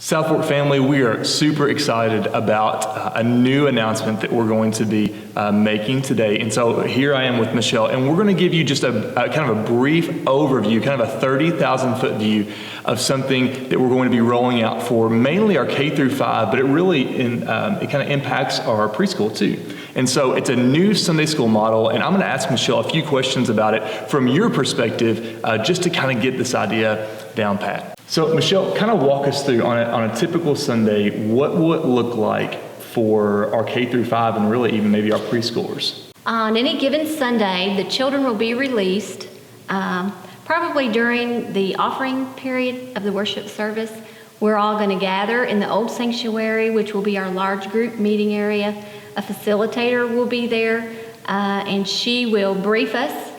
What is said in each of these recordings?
South Fork family, we are super excited about a new announcement that we're going to be making today. And so here I am with Machelle, and we're going to give you just a kind of a brief overview, kind of a 30,000 foot view of something that we're going to be rolling out for mainly our K through 5, but it really it kind of impacts our preschool too. And so it's a new Sunday school model, and I'm going to ask Machelle a few questions about it from your perspective, just to kind of get this idea down pat. So Machelle, kind of walk us through on a typical Sunday, what would it look like for our K through 5 and really even maybe our preschoolers? On any given Sunday, the children will be released, probably during the offering period of the worship service. We're all going to gather in the old sanctuary, which will be our large group meeting area. A facilitator will be there, and she will brief us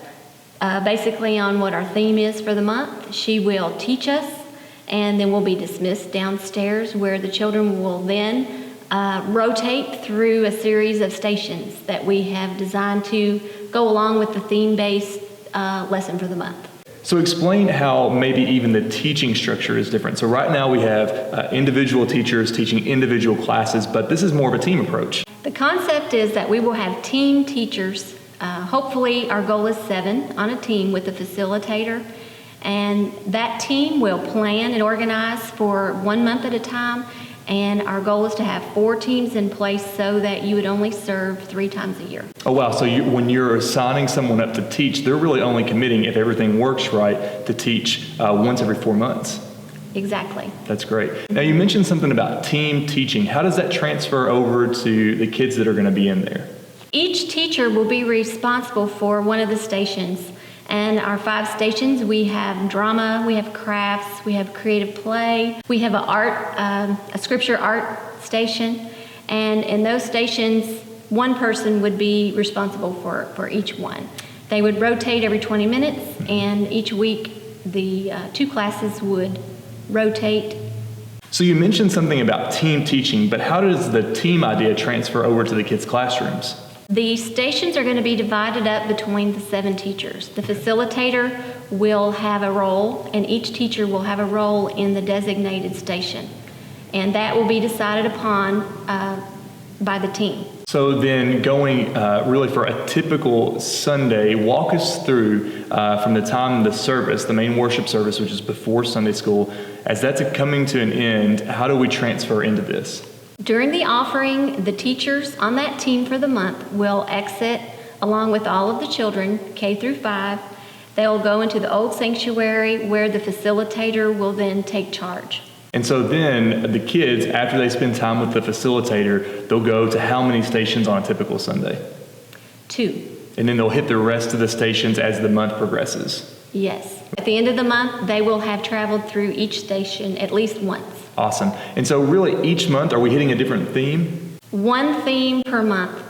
basically on what our theme is for the month. She will teach us, and then we'll be dismissed downstairs, where the children will then rotate through a series of stations that we have designed to go along with the theme-based lesson for the month. So explain how maybe even the teaching structure is different. So right now we have individual teachers teaching individual classes, but this is more of a team approach. The concept is that we will have team teachers. Hopefully our goal is 7 on a team with a facilitator. And that team will plan and organize for 1 month at a time. And our goal is to have 4 teams in place so that you would only serve 3 times a year. Oh, wow. So when you're assigning someone up to teach, they're really only committing, if everything works right, to teach once every 4 months. Exactly. That's great. Now, you mentioned something about team teaching. How does that transfer over to the kids that are going to be in there? Each teacher will be responsible for one of the stations. And our 5 stations, we have drama, we have crafts, we have creative play, we have a scripture art station. And in those stations, one person would be responsible for each one. They would rotate every 20 minutes, and each week the 2 classes would rotate. So you mentioned something about team teaching, but how does the team idea transfer over to the kids' classrooms? The stations are going to be divided up between the 7 teachers. The facilitator will have a role, and each teacher will have a role in the designated station. And that will be decided upon by the team. So then going really for a typical Sunday, walk us through from the time of the service, the main worship service, which is before Sunday school, as that's coming to an end, how do we transfer into this? During the offering, the teachers on that team for the month will exit along with all of the children, K through 5. They'll go into the old sanctuary where the facilitator will then take charge. And so then the kids, after they spend time with the facilitator, they'll go to how many stations on a typical Sunday? 2. And then they'll hit the rest of the stations as the month progresses? Yes. At the end of the month, they will have traveled through each station at least once. Awesome. And so really each month, are we hitting a different theme? 1 theme per month.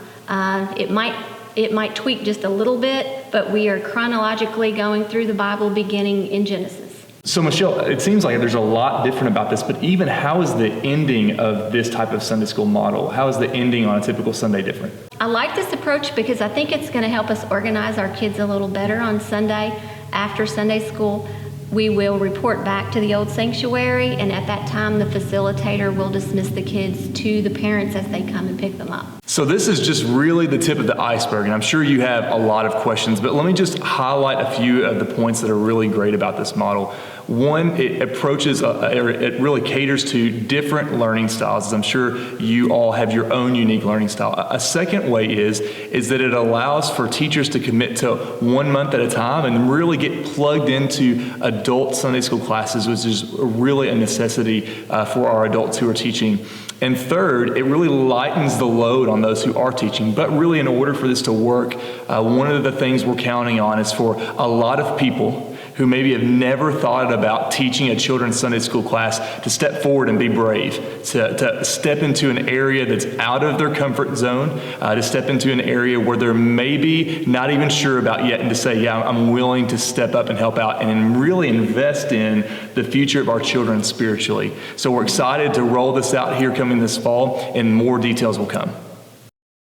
It might tweak just a little bit, but we are chronologically going through the Bible beginning in Genesis. So Machelle, it seems like there's a lot different about this, but even how is the ending of this type of Sunday school model? How is the ending on a typical Sunday different? I like this approach because I think it's going to help us organize our kids a little better on Sunday. After Sunday school, we will report back to the old sanctuary, and at that time, the facilitator will dismiss the kids to the parents as they come and pick them up. So this is just really the tip of the iceberg, and I'm sure you have a lot of questions, but let me just highlight a few of the points that are really great about this model. One, it approaches, it really caters to different learning styles, as I'm sure you all have your own unique learning style. A second way is that it allows for teachers to commit to 1 month at a time and really get plugged into adult Sunday school classes, which is really a necessity for our adults who are teaching. And third, it really lightens the load on those who are teaching. But really, in order for this to work, one of the things we're counting on is for a lot of people who maybe have never thought about teaching a children's Sunday school class to step forward and be brave, to step into an area that's out of their comfort zone, to step into an area where they're maybe not even sure about yet, and to say, yeah, I'm willing to step up and help out and really invest in the future of our children spiritually. So we're excited to roll this out here coming this fall, and more details will come.